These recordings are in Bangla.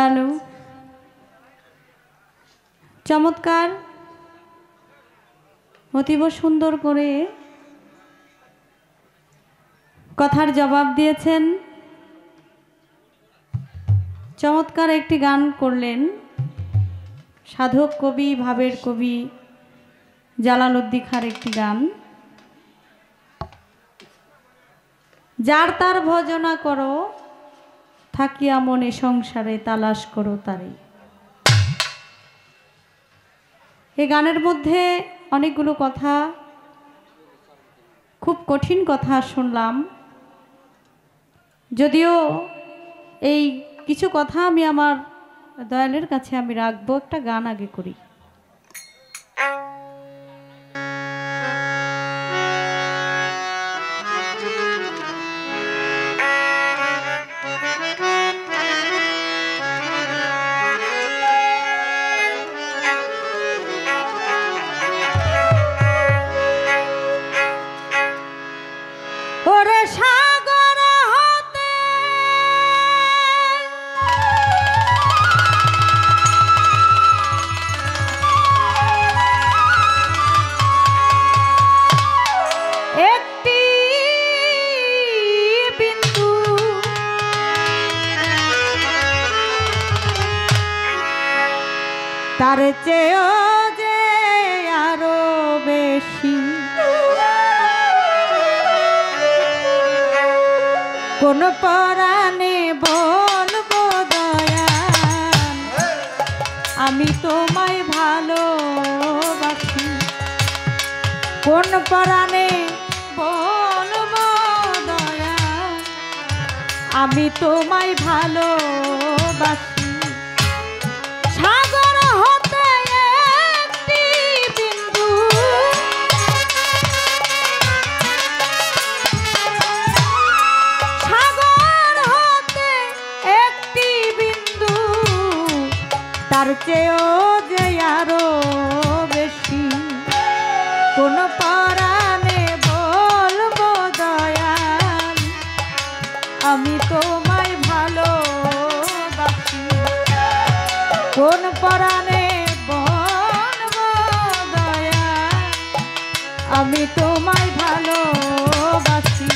হ্যালো, চমৎকার অতীব সুন্দর করে কথার জবাব দিয়েছেন। চমৎকার একটি গান করলেন সাধক কবি, ভাবের কবি জালালউদ্দিন খাঁর একটি গান। যার তার ভজনা করো, থাকিয়া মনে সংসারে তালাশ করো তারে। এই গানের মধ্যে অনেকগুলো কথা, খুব কঠিন কথা শুনলাম। যদিও এই কিছু কথা আমি আমার দয়ালের কাছে আমি রাখবো, একটা গান আগে করি। তার চেয়েও যে আরো বেশি কোন পরাণে বলবো দয়াল, আমি তোমায় ভালোবাসি। কোন পরাণে বলবো দয়াল, আমি তোমায় ভালোবাসি। তার চেয়েও যে আরো বেশি কোন পরাণে বলবো দয়াল, আমি তোমায় ভালোবাসি। কোন পরাণে বলবো দয়াল, আমি তোমায় ভালোবাসি।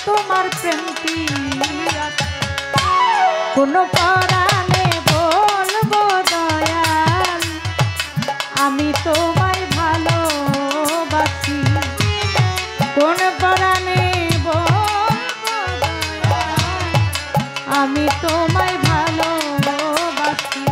তোমার প্রেমটি কোন পরাণে বলবো দয়াল, আমি তোমায় ভালোবাসি। কোন পরাণে বলবো দয়াল, আমি তোমায় ভালোবাসি।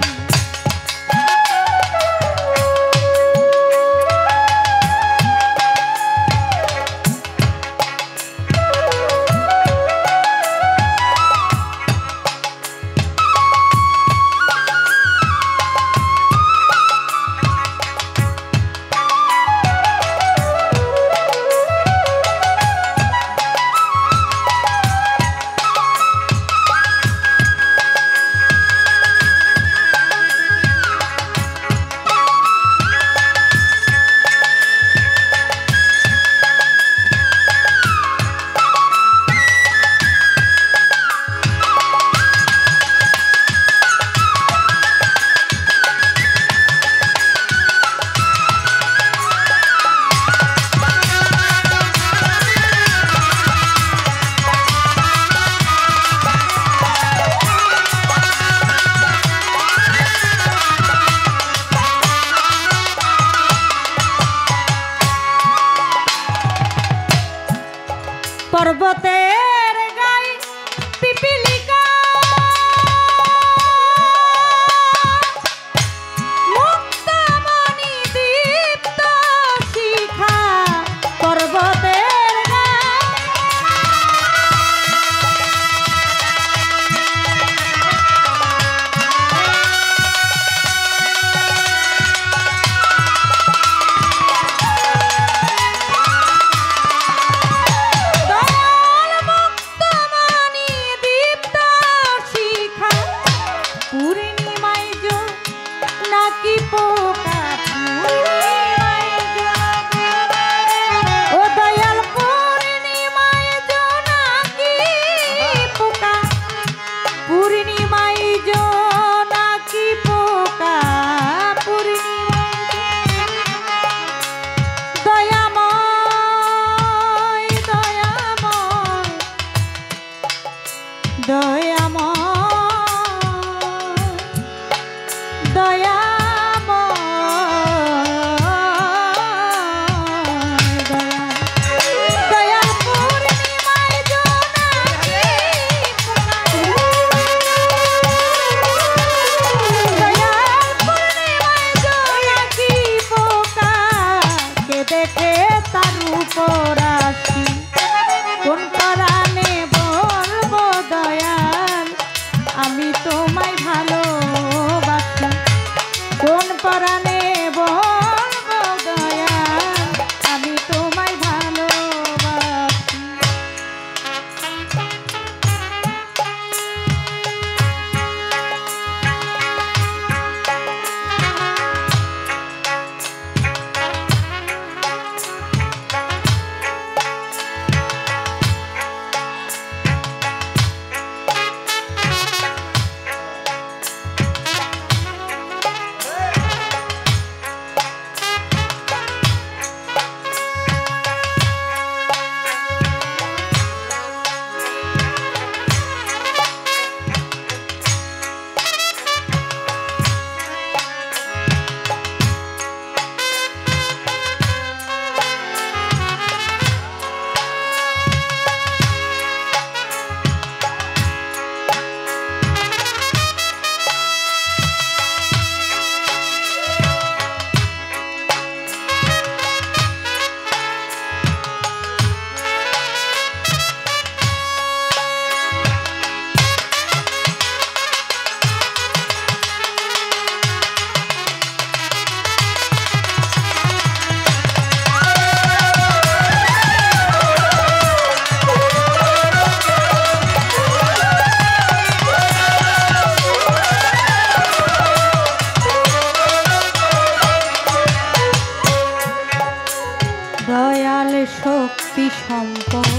শক্তি সম্পদ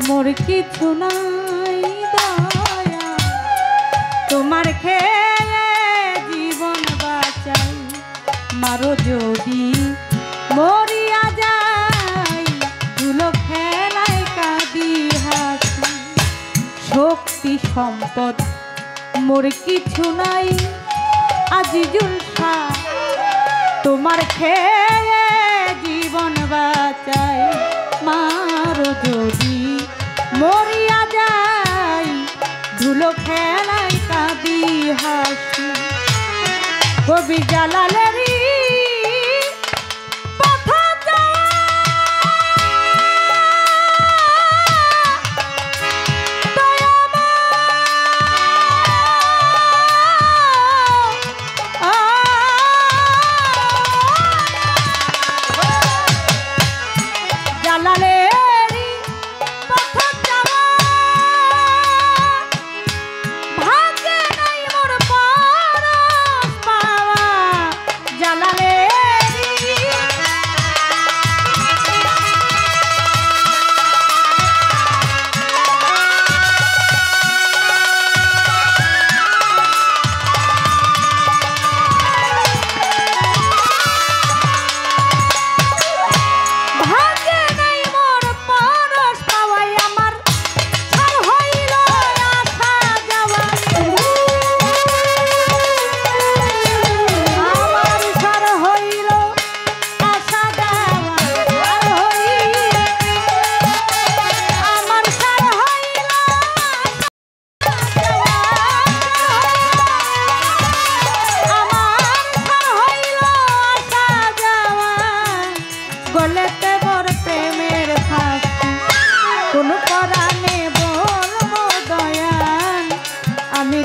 মোর কিছু নাই দয়া, তোমার খেয়ে জীবন বাঁচাই, মারো যদি মরিয়া যাই, ধুলো খেলায় কাঁদি হাসি। শক্তি সম্পদ মোর কিছু নাই আজিজুল শাহ, তোমার খেয়ে জীবন বাঁচাই, মারো যদি মরিয়া যাই, ধুলো খেলায় কাঁদি হাসি। কবি জালালেরই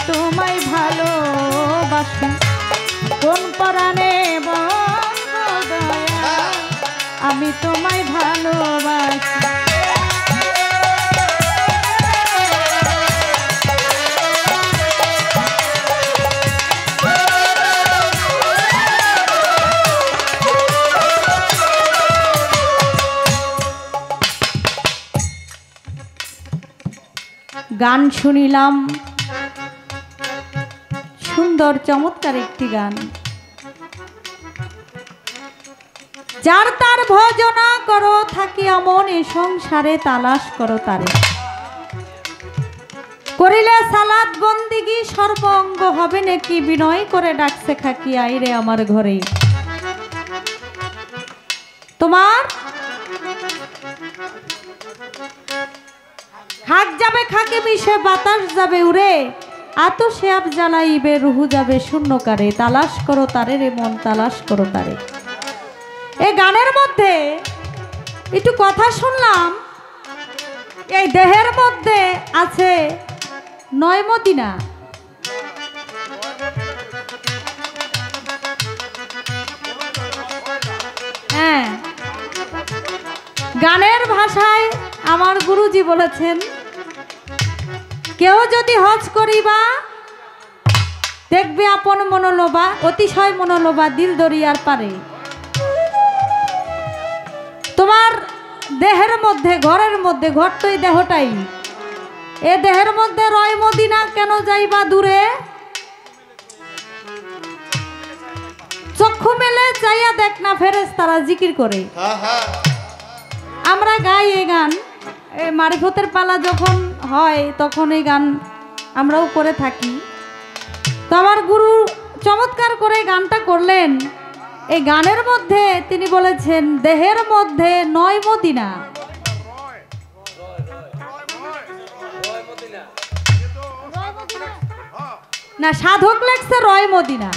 তোমায় ভালোবাসি, কোন পরাণে বলবো দয়া, আমি তোমায় ভালোবাসি। গান শুনিলাম, সুন্দর চমৎকার একটি গান। যার তার ভজনা করো থাকি আমন, এ সংসারে তালাশ করো তারে। করিলে সালাত বন্দিগি সর্বঙ্গ হবে নাকি, বিনয় করে ডাকছে খাকি আইরে আমার ঘরে। তোমার খাক যাবে খাকে মিশে বাতাস যাবে উড়ে, আতো সে আপ জ্বালাইবে রুহু যাবে শূন্যকারে, তালাশ করো তারে রে মন তালাশ করো তারে। এই গানের মধ্যে একটু কথা শুনলাম, এই দেহের মধ্যে আছে 9 মদিনা। হ্যাঁ, গানের ভাষায় আমার গুরুজি বলেছেন, কেউ যদি হজ করিবা দেখবে আপন মনোলোবা, অতিশয় মনোলোবা দিল দরিয়ার পারে। তোমার দেহের মধ্যে, ঘরের মধ্যে, ঘর তো এই দেহটাই, এ দেহের মধ্যে রয় মদিনা কেন যাইবা দূরে, চক্ষু মেলে চাইয়া দেখ না ফেরেশতারা জিকির করে। আমরা গাই এই গান, এই মারিফতের পালা যখন হয় তখন এই গান আমরাও করে থাকি। তো আমার গুরু চমৎকার করে গানটা করলেন। এই গানের মধ্যে তিনি বলেছেন দেহের মধ্যে 9 মদিনা। না, সাধক লেখছে রয় মদিনা,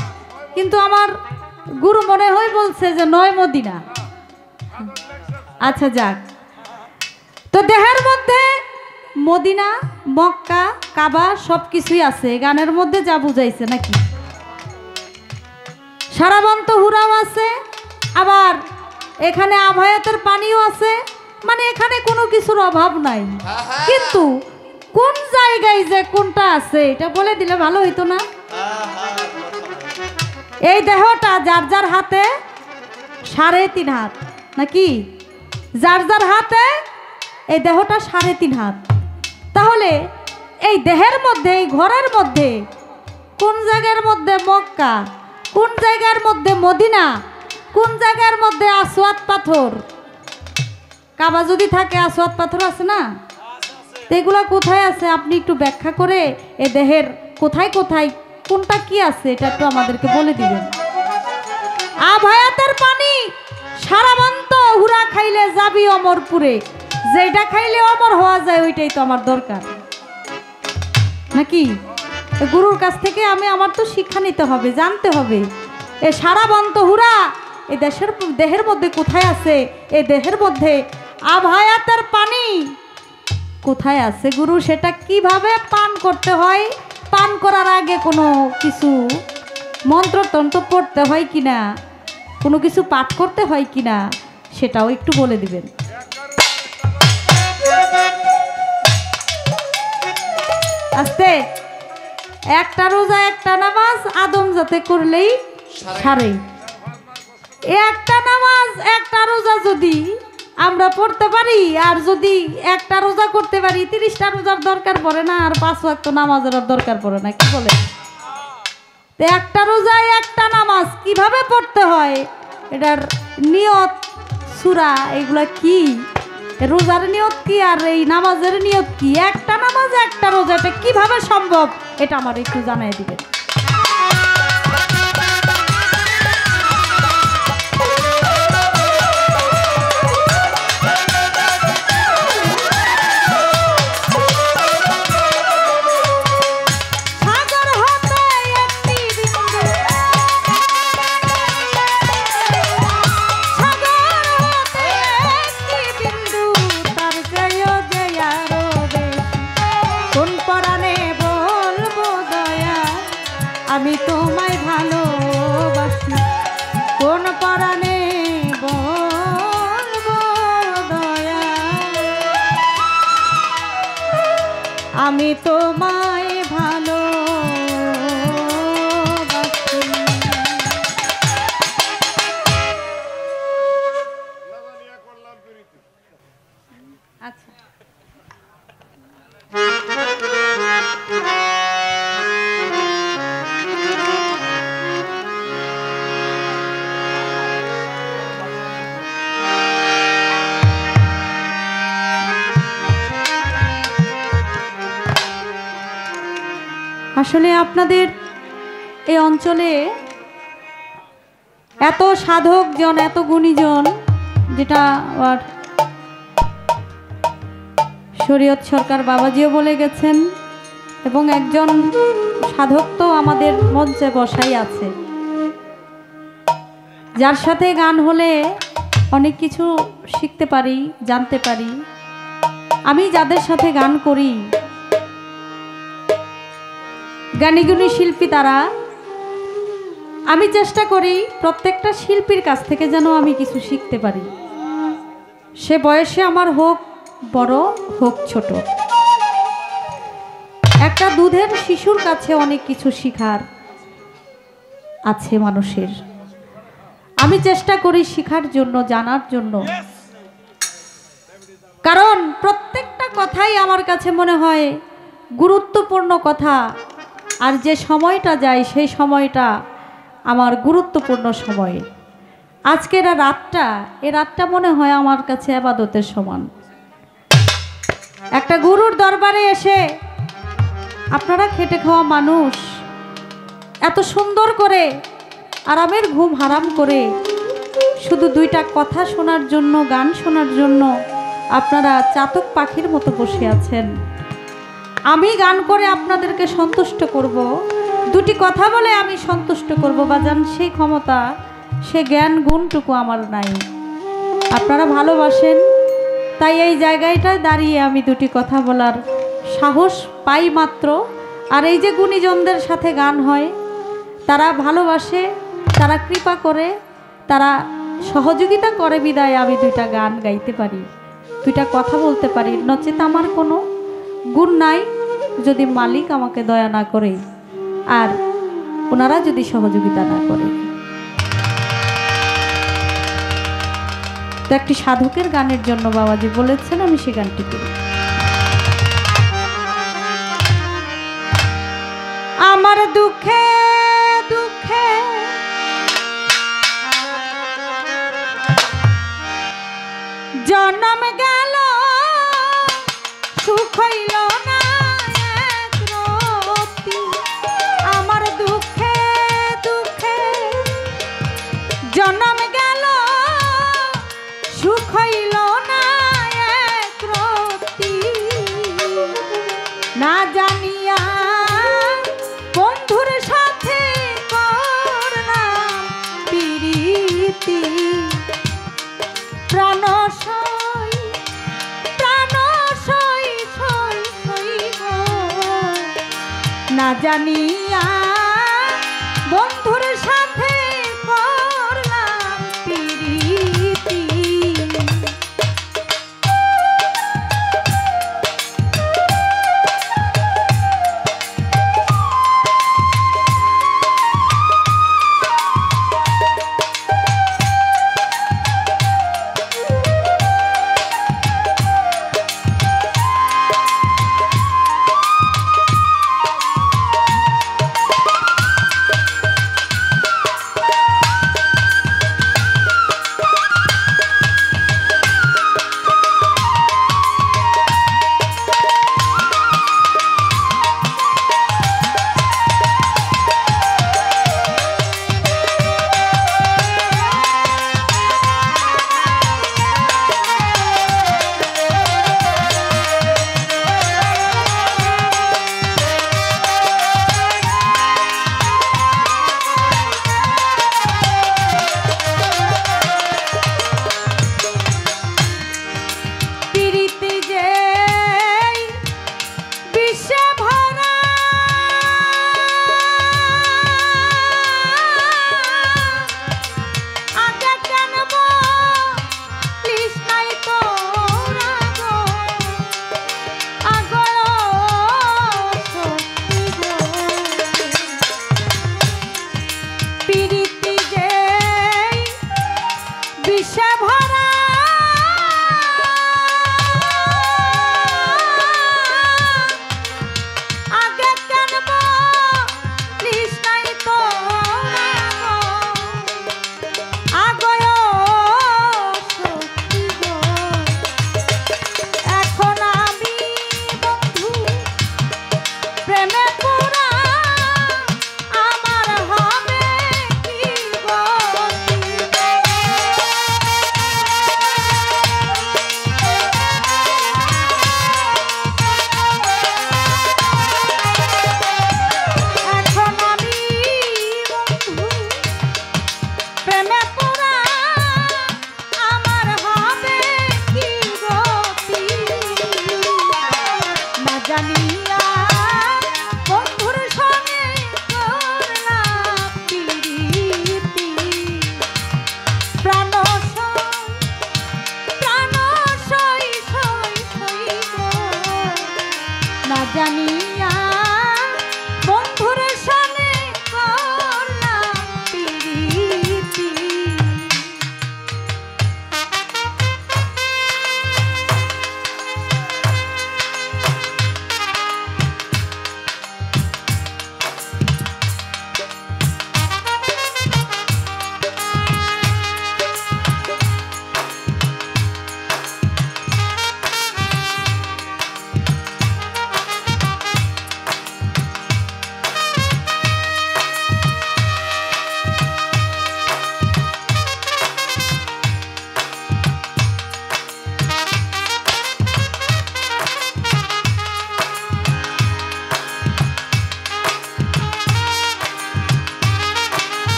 কিন্তু আমার গুরু মনে হয় বলছে যে 9 মদিনা। আচ্ছা যাক, তো দেহের মধ্যে মদিনা, মক্কা, কাবা সবকিছুই আছে। গানের মধ্যে যা বুঝাইছে নাকি, সারাবন্ত হুরাও আছে, আবার এখানে আভায়াতের পানিও আছে, মানে এখানে কোনো কিছুর অভাব নাই। কিন্তু কোন জায়গায় যে কোনটা আছে এটা বলে দিলে ভালো হইতো না। এই দেহটা যার যার হাতে 3.5 হাত নাকি, যার যার হাতে এই দেহটা 3.5 হাত। তাহলে এই দেহের মধ্যে, এই ঘরের মধ্যে কোন জায়গার মধ্যে মক্কা, কোন জায়গার মধ্যে মদিনা, কোন জায়গার মধ্যে আসওয়াত পাথর। কাবা যদি থাকে আসওয়াত পাথর আছে না, এগুলো কোথায় আছে আপনি একটু ব্যাখ্যা করে এ দেহের কোথায় কোথায় কোনটা কি আছে এটা একটু আমাদেরকে বলে দিবেন। আভায়াতের পানি সারাবন্ত হুরা খাইলে যাবি অমরপুরে, যেটা খাইলে অমর হওয়া যায় ওইটাই তো আমার দরকার নাকি। গুরুর কাছ থেকে আমার তো শিক্ষা নিতে হবে, জানতে হবে এ সারাবন্ত হুরা এই দেহের মধ্যে কোথায় আছে, এই দেহের মধ্যে আভায়াতের পানি কোথায় আছে গুরু, সেটা কিভাবে পান করতে হয়, পান করার আগে কোনো কিছু মন্ত্রতন্ত্র পড়তে হয় কিনা, কোনো কিছু পাঠ করতে হয় কিনা সেটাও একটু বলে দিবেন। আস্তে, একটা রোজা একটা নামাজ আদম যাতে করলেই সারে। একটা নামাজ একটা রোজা যদি আমরা পড়তে পারি, আর যদি একটা রোজা করতে পারি 30টা রোজার দরকার পড়ে না, আর 5 ওয়াক্ত নামাজের দরকার পড়ে না, কি বলে? তো একটা রোজায় একটা নামাজ কিভাবে পড়তে হয়, এটার নিয়ত সূরা এগুলা কি, রোজার নিয়ত কি আর এই নামাজের নিয়ত কি, একটা নামাজ একটা রোজা এটা কিভাবে সম্ভব এটা আমার একটু জানাই দিবেন। আমি তোমায় ভালোবাসি, কোন পরাণে বলবো দয়া, আমি তোমায় ভালোবাসি। আচ্ছা, আসলে আপনাদের এই অঞ্চলে এত সাধকজন, এত গুণীজন, যেটা শরীয়ত সরকার বাবাজিও বলে গেছেন, এবং একজন সাধক তো আমাদের মঞ্চে বসাই আছে, যার সাথে গান হলে অনেক কিছু শিখতে পারি, জানতে পারি। আমি যাদের সাথে গান করি, জ্ঞানীগুণী শিল্পী তারা, আমি চেষ্টা করি প্রত্যেকটা শিল্পীর কাছ থেকে যেন আমি কিছু শিখতে পারি, সে বয়সে আমার হোক বড় হোক ছোট। একটা দুধের শিশুর কাছে অনেক কিছু শিখার আছে মানুষের। আমি চেষ্টা করি শিখার জন্য, জানার জন্য, কারণ প্রত্যেকটা কথাই আমার কাছে মনে হয় গুরুত্বপূর্ণ কথা। আর যে সময়টা যায় সেই সময়টা আমার গুরুত্বপূর্ণ সময়। আজকের এই রাতটা মনে হয় আমার কাছে ইবাদতের সমান। একটা গুরুর দরবারে এসে আপনারা খেটে খাওয়া মানুষ এত সুন্দর করে আরামের ঘুম হারাম করে শুধু দুইটা কথা শোনার জন্য, গান শোনার জন্য আপনারা চাতক পাখির মতো বসে আছেন। আমি গান করে আপনাদেরকে সন্তুষ্ট করব, দুটি কথা বলে আমি সন্তুষ্ট করব বাজান, সেই ক্ষমতা, সে জ্ঞান গুণটুকু আমার নাই। আপনারা ভালোবাসেন, তাই এই জায়গাটায় দাঁড়িয়ে আমি দুটি কথা বলার সাহস পাই মাত্র। আর এই যে গুণীজনদের সাথে গান হয়, তারা ভালোবাসে, তারা কৃপা করে, তারা সহযোগিতা করে বিদায় আমি দুইটা গান গাইতে পারি, দুইটা কথা বলতে পারি। নচেত আমার কোনো গুণ নাই, যদি মালিক আমাকে দয়া না করে আর ওনারা যদি সহযোগিতা না করে। তো একটি সাধকের গানের জন্য বাবাজি বলেছেন, আমি সে গানটি করি। আমার দুঃখে দুঃখে জন্ম গেল, সুখ হইল না এক রতি। আমার দুঃখে দুঃখে জন্ম গেল, সুখ হইল না এক রতি। না জানিয়া বন্ধুর সাথে করলাম প্রীতি, প্রাণ সই প্রাণ সই সই সই গো। না জানিয়া বন্ধুর সাথে করলাম প্রীতি।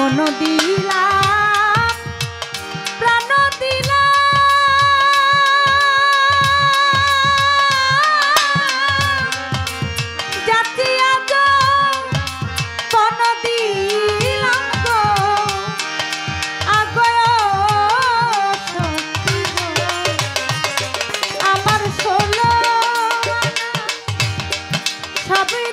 মন দিলাম প্রাণ দিলাম জাতি আজ মন দিলাম গো আগয় আমার ষোলো সবই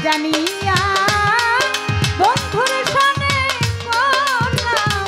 জানিয়া বন্ধুর সনে করলাম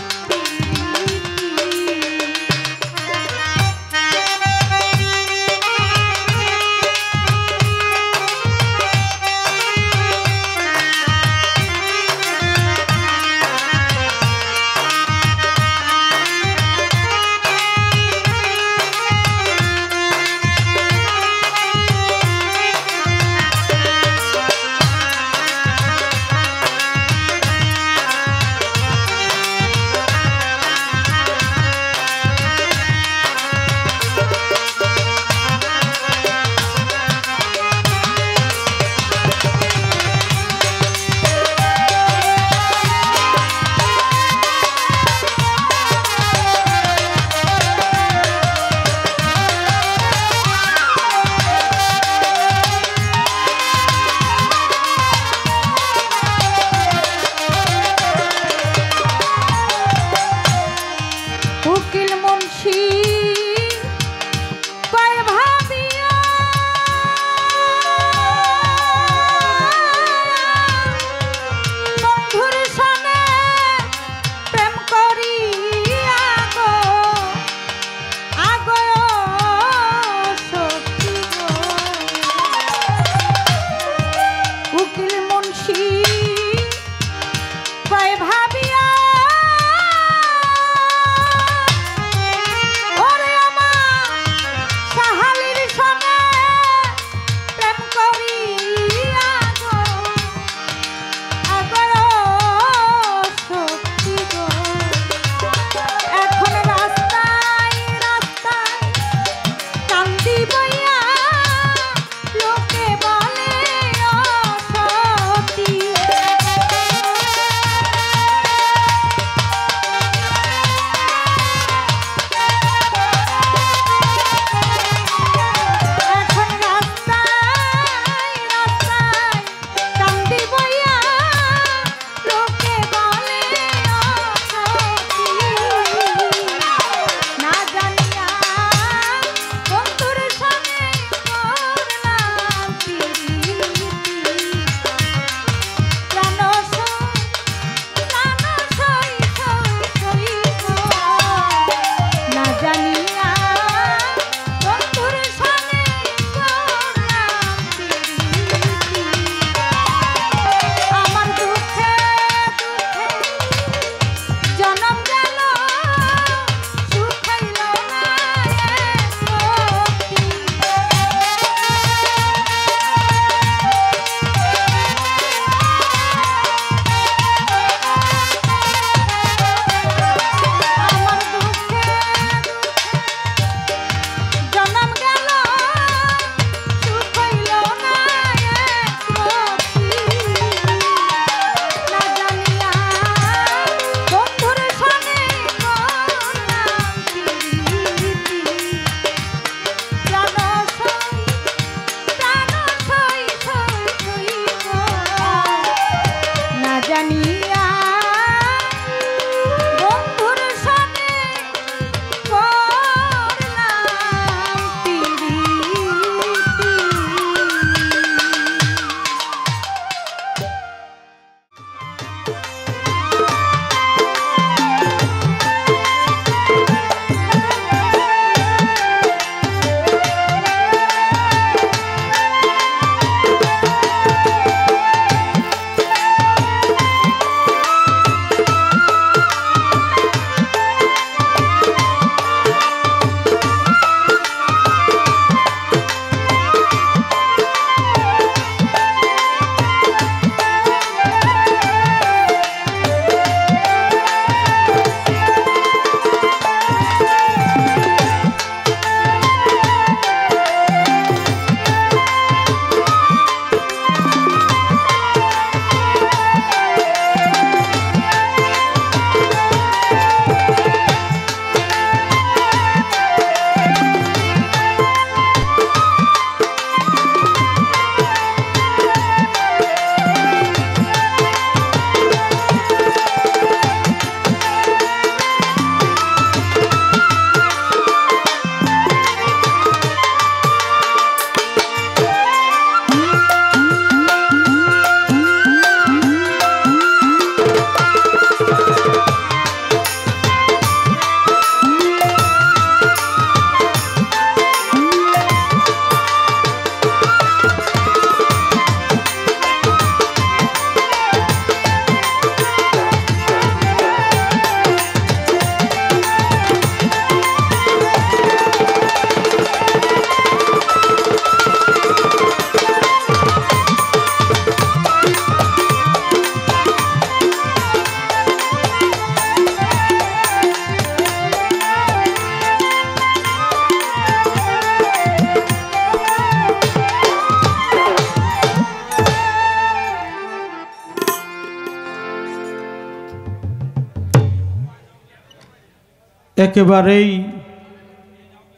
একেবারেই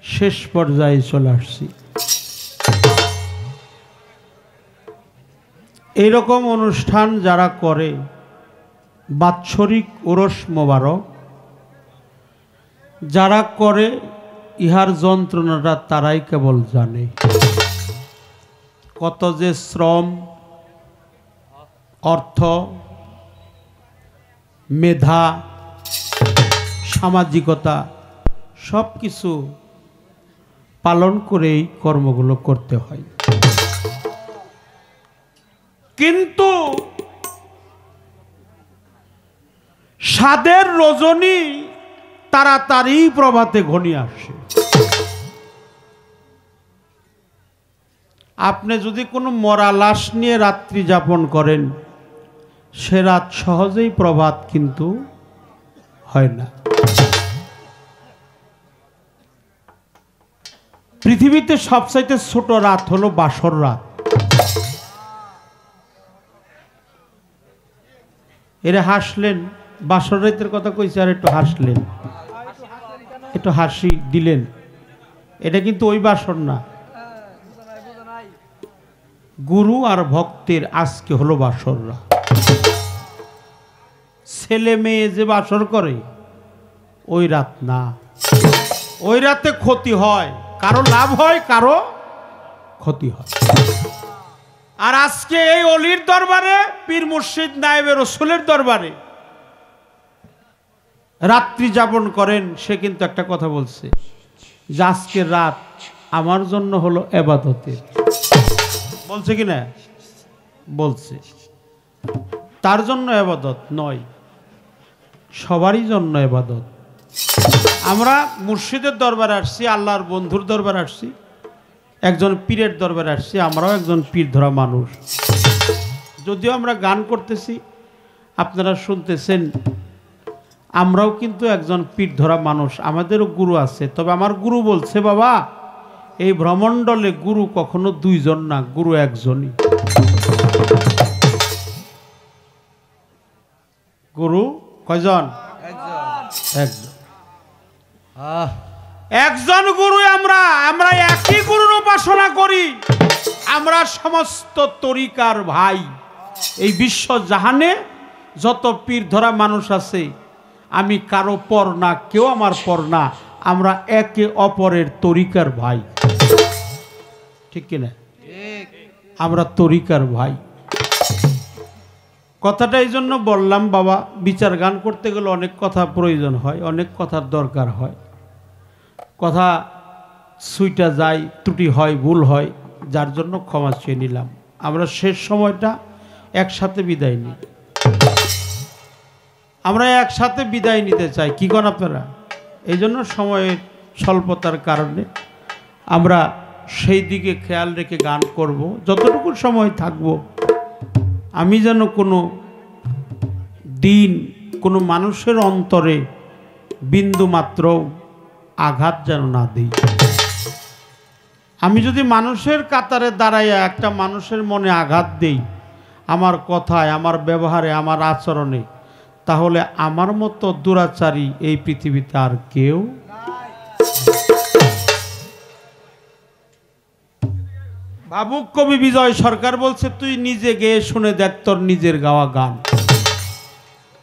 শেষ পর্যায়ে চলে আসছি। এইরকম অনুষ্ঠান যারা করে, বাৎসরিক ওরস মোবারক যারা করে, ইহার যন্ত্রণাটা তারাই কেবল জানে। কত যে শ্রম, অর্থ, মেধা, সামাজিকতা সব কিছু পালন করেই কর্মগুলো করতে হয়। কিন্তু স্বাদের রজনী তাড়াতাড়ি প্রভাতে ঘনিয়ে আসে। আপনি যদি কোনো মরা লাশ নিয়ে রাত্রি যাপন করেন, সে রাত সহজেই প্রভাত কিন্তু হয় না। পৃথিবীতে সবচাইতে ছোট রাত হলো বাসর রাত। এরা হাসলেন, বাসর রাতের কথা কইছে, আর একটু হাসলেন, একটু হাসি দিলেন। এটা কিন্তু ওই বাসর না। গুরু আর ভক্তের আজকে হলো বাসর রাত। ছেলে মেয়ে যে বাসর করে ওই রাত না। ওই রাতে ক্ষতি হয়, কারো লাভ হয়, কারো ক্ষতি হয়। আর আজকে এই অলির দরবারে, পীর মুর্শিদ নায়েবে রসুলের দরবারে রাত্রি যাপন করেন, সে কিন্তু একটা কথা বলছে যে আজকের রাত আমার জন্য হলো ইবাদতের। বলছে কি না? বলছে। তার জন্য ইবাদত নয়, সবারই জন্য ইবাদত। আমরা মুর্শিদের দরবারে আসছি, আল্লাহর বন্ধুর দরবারে আসছি, একজন পীরের দরবারে আসছি। আমরাও একজন পীর ধরা মানুষ। যদিও আমরা গান করতেছি, আপনারা শুনতেছেন, আমরাও কিন্তু একজন পীর ধরা মানুষ। আমাদেরও গুরু আছে। তবে আমার গুরু বলছে, বাবা, এই ভ্রমণ্ডলে গুরু কখনো দুইজন না, গুরু একজনই। গুরু কয়জন? একজন। একজন গুরু। আমরা একই গুরুর উপাসনা করি। আমরা সমস্ত তরিকার ভাই। এই বিশ্ব জাহানে যত পীর ধরা মানুষ আছে, আমি কারো পর না, কেউ আমার পর না। আমরা একে অপরের তরিকার ভাই, ঠিক কিনা? আমরা তরিকার ভাই। কথাটা এই জন্য বললাম, বাবা, বিচার গান করতে গেলে অনেক কথা প্রয়োজন হয়, অনেক কথার দরকার হয়। কথা সুইটা যায়, ত্রুটি হয়, ভুল হয়, যার জন্য ক্ষমা চেয়ে নিলাম। আমরা শেষ সময়টা একসাথে বিদায় নিই। আমরা একসাথে বিদায় নিতে চাই, কি করেন আপনারা? এই জন্য সময়ের স্বল্পতার কারণে আমরা সেই দিকে খেয়াল রেখে গান করব, যতটুকু সময় থাকব। আমি যেন কোনো দিন কোনো মানুষের অন্তরে বিন্দু মাত্র আঘাত যেন না দিই। আমি যদি মানুষের কাতারে দাঁড়াইয়া একটা মানুষের মনে আঘাত দেই, আমার কথায়, আমার ব্যবহারে, আমার আচরণে, তাহলে আমার মতো দুরাচারী এই পৃথিবীতে আর কেউ। ভাবুক কবি বিজয় সরকার বলছে, তুই নিজে গেয়ে শুনে দেখ তোর নিজের গাওয়া গান।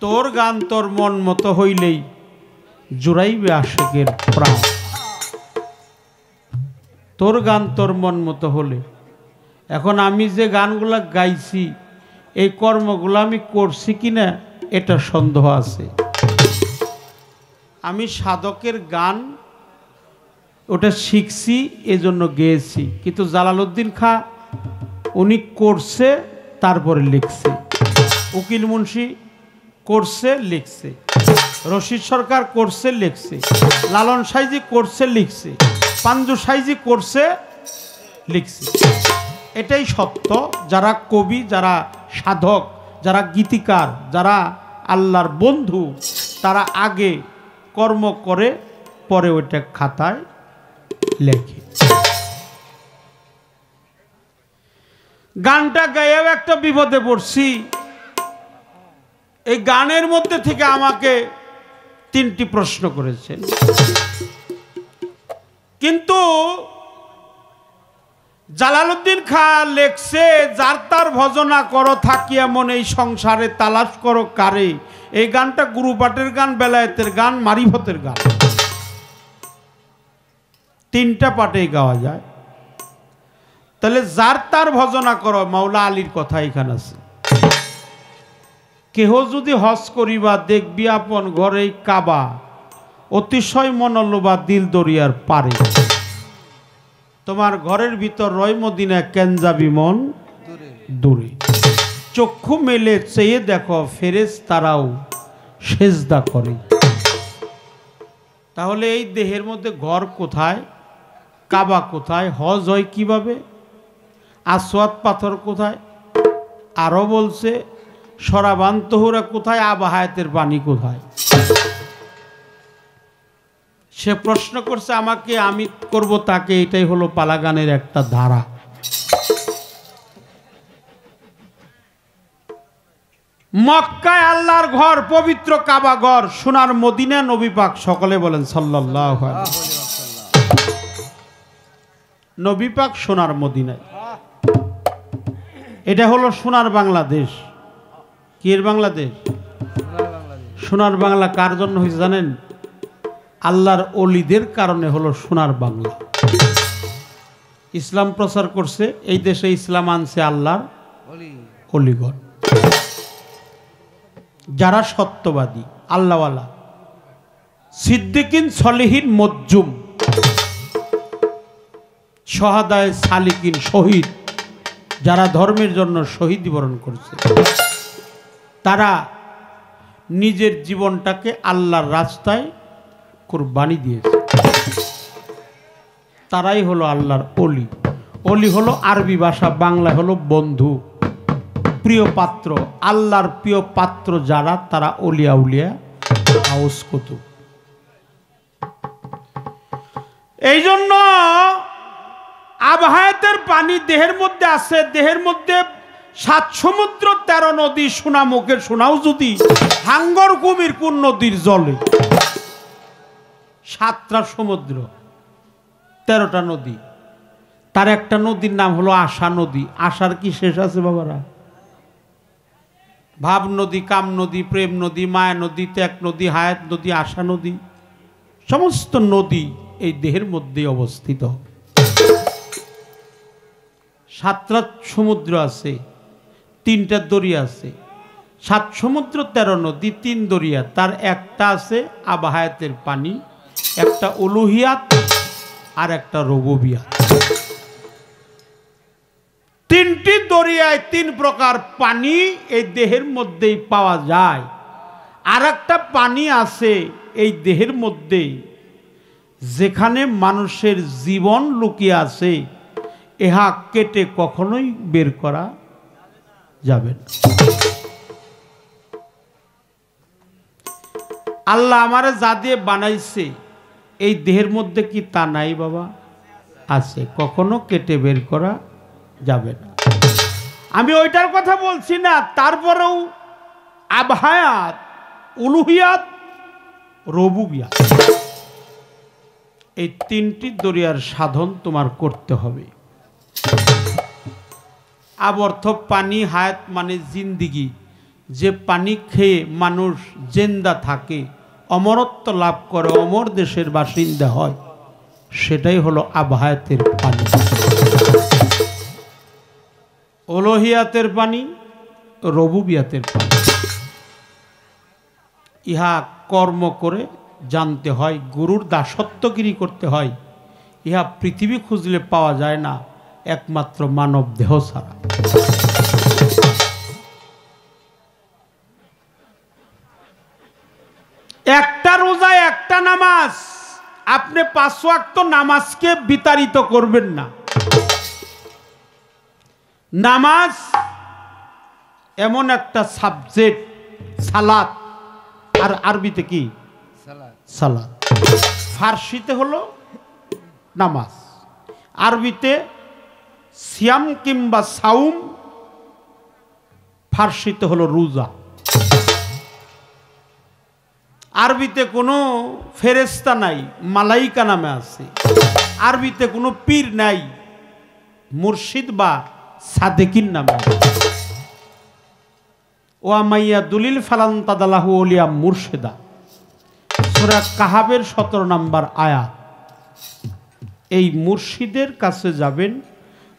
তোর গান তোর মন মতো হইলেই জুড়াইবে আশিকের প্রাণ। তোর গান তোর মন মতো হলে। এখন আমি যে গানগুলা গাইছি, এই কর্মগুলো আমি করছি কিনা এটা সন্দেহ আছে। আমি সাধকের গান ওটা শিখছি, এজন্য গেয়েছি। কিন্তু জালালউদ্দিন খাঁ উনি করছে, তারপরে লিখছে। উকিল মুন্সি করছে, লিখছে। রশিদ সরকার করছে, লিখছে। লালন সাইজি করছে, লিখছে। পাঞ্জু সাইজি করছে, লিখছে। এটাই সত্য। যারা কবি, যারা সাধক, যারা গীতিকার, যারা আল্লাহর বন্ধু, তারা আগে কর্ম করে, পরে ওইটা খাতায় লেখে। গানটা গাইয়াও একটা বিপদে পড়ছি। এই গানের মধ্যে থেকে আমাকে 3টি প্রশ্ন করেছেন, কিন্তু জালালউদ্দিন খাঁ লেখছে, যার তার ভজনা করো থাকিয়া মনে এই সংসারে তালাশ করো কারে। এই গানটা গুরুপাঠের গান, বেলায়েতের গান, মারিফতের গান, 3টা পাঠেই গাওয়া যায়। তাহলে যার তার ভজনা করো, মাওলা আলীর কথা এখানে আছে। কেহ যদি হজ করিবা দেখবি আপন ঘরেই কাবা, অতিশয় মনলোবা দিল দরিয়ার পারে। তোমার ঘরের ভিতর রয় মদিনা, কেন যাবি মন দূরে। চক্ষু মেলে চেয়ে দেখো ফেরেশতারাও সেজদা করে। তাহলে এই দেহের মধ্যে ঘর কোথায়, কাবা কোথায়, হজ হয় কিভাবে, আসওয়াদ পাথর কোথায়, আরো বলছে সরাবান্তহুরা কোথায়, আবাহায়াতের পানি কোথায়। সে প্রশ্ন করছে আমাকে, আমি করব তাকে। এটাই হলো পালাগানের একটা ধারা। মক্কায় আল্লাহর ঘর, পবিত্র কাবা ঘর, সোনার মদিনা, নবী পাক, সকলে বলেন সাল্লাল্লাহু আলাইহি ওয়াসাল্লাম। নবী পাক সোনার মদিনায়। এটা হলো সোনার বাংলাদেশ। কি এর বাংলাদেশ? সোনার বাংলা কার জন্য হয়েছে জানেন? আল্লাহর অলিদের কারণে হলো সোনার বাংলা। ইসলাম প্রচার করছে এই দেশে, ইসলাম আনছে আল্লাহর অলিগণ, যারা সত্যবাদী, আল্লাহওয়ালা, সিদ্দিকিন, সলিহিন, মজ্জুম, শাহাদায়ে সালিকিন, শহীদ, যারা ধর্মের জন্য শহীদ বরণ করছে, তারা নিজের জীবনটাকে আল্লাহর রাস্তায় কুরবানি দিয়েছে। তারাই হলো আল্লাহর অলি। অলি হলো আরবি ভাষা, বাংলা হলো বন্ধু, প্রিয় পাত্র। আল্লাহর প্রিয় পাত্র যারা, তারা অলিয়া উলিয়া আউস কুতুব। এই জন্য আবহায়াতের পানি দেহের মধ্যে আছে। দেহের মধ্যে 7 সমুদ্র 13 নদী, সোনা মুখের সোনাও যদি হাঙ্গর কুমির কোন নদীর জলে, 7টা সমুদ্র 13টা নদী, তার একটা নদীর নাম হলো আশা নদী। আশার কি শেষ আছে বাবারা? ভাব নদী, কাম নদী, প্রেম নদী, মায়া নদী, ত্যাগ নদী, হায়াত নদী, আশা নদী, সমস্ত নদী এই দেহের মধ্যে অবস্থিত। 7টা সমুদ্র আছে, 3টা দরিয়া আছে। 7 সমুদ্র 13 নদী, 3 দরিয়া, তার একটা আছে আবহায়াতের পানি, একটা উলুহিয়াত, আর একটা রুবুবিয়াত। 3টি দরিয়ায় 3 প্রকার পানি এই দেহের মধ্যেই পাওয়া যায়। আর একটা পানি আছে এই দেহের মধ্যে, যেখানে মানুষের জীবন লুকিয়ে আছে, ইহা কেটে কখনোই বের করা যাবে না। আল্লাহ আমারে যা দিয়ে বানাইছে এই দেহের মধ্যে কি তা নাই বাবা? আছে, কখনো কেটে বের করা যাবে না। আমি ওইটার কথা বলছি না, তারপরেও আবহায়াত, উলুহিয়াত, রুবুবিয়াত, এই 3টি দরিয়ার সাধন তোমার করতে হবে। আব অর্থ পানি, হায়াত মানে জিন্দিগি, যে পানি খেয়ে মানুষ জিন্দা থাকে, অমরত্ব লাভ করে, অমর দেশের বাসিন্দা হয়, সেটাই হলো আবহায়াতের পানি। উলুহিয়াতের পানি, রুবুবিয়াতের পানি, ইহা কর্ম করে জানতে হয়, গুরুর দাসত্বগিরি করতে হয়। ইহা পৃথিবী খুঁজলে পাওয়া যায় না, একমাত্র মানব দেহ ছাড়া। একটা রোজা, একটা নামাজ, আপনি 5 ওয়াক্ত নামাজকে বিতাড়িত করবেন না। নামাজ এমন একটা সাবজেক্ট, সালাত, আর আরবিতে কি সালাত, ফার্সিতে হলো নামাজ, আরবিতে সিয়াম কিংবা সাউম, ফার্সিতে হলো রোজা। আরবিতে কোনো ফেরেশতা নাই, মালাইকা নামে আছে। আরবিতে কোনো পীর নাই, মুর্শিদ বা সাদেকিন নামে। ও আমাইয়া দলিল ফালান তাদালাহু ওলিয়া মুর্শিদা, সূরা কাহাবের 17 নম্বর আয়াত। এই মুর্শিদের কাছে যাবেন,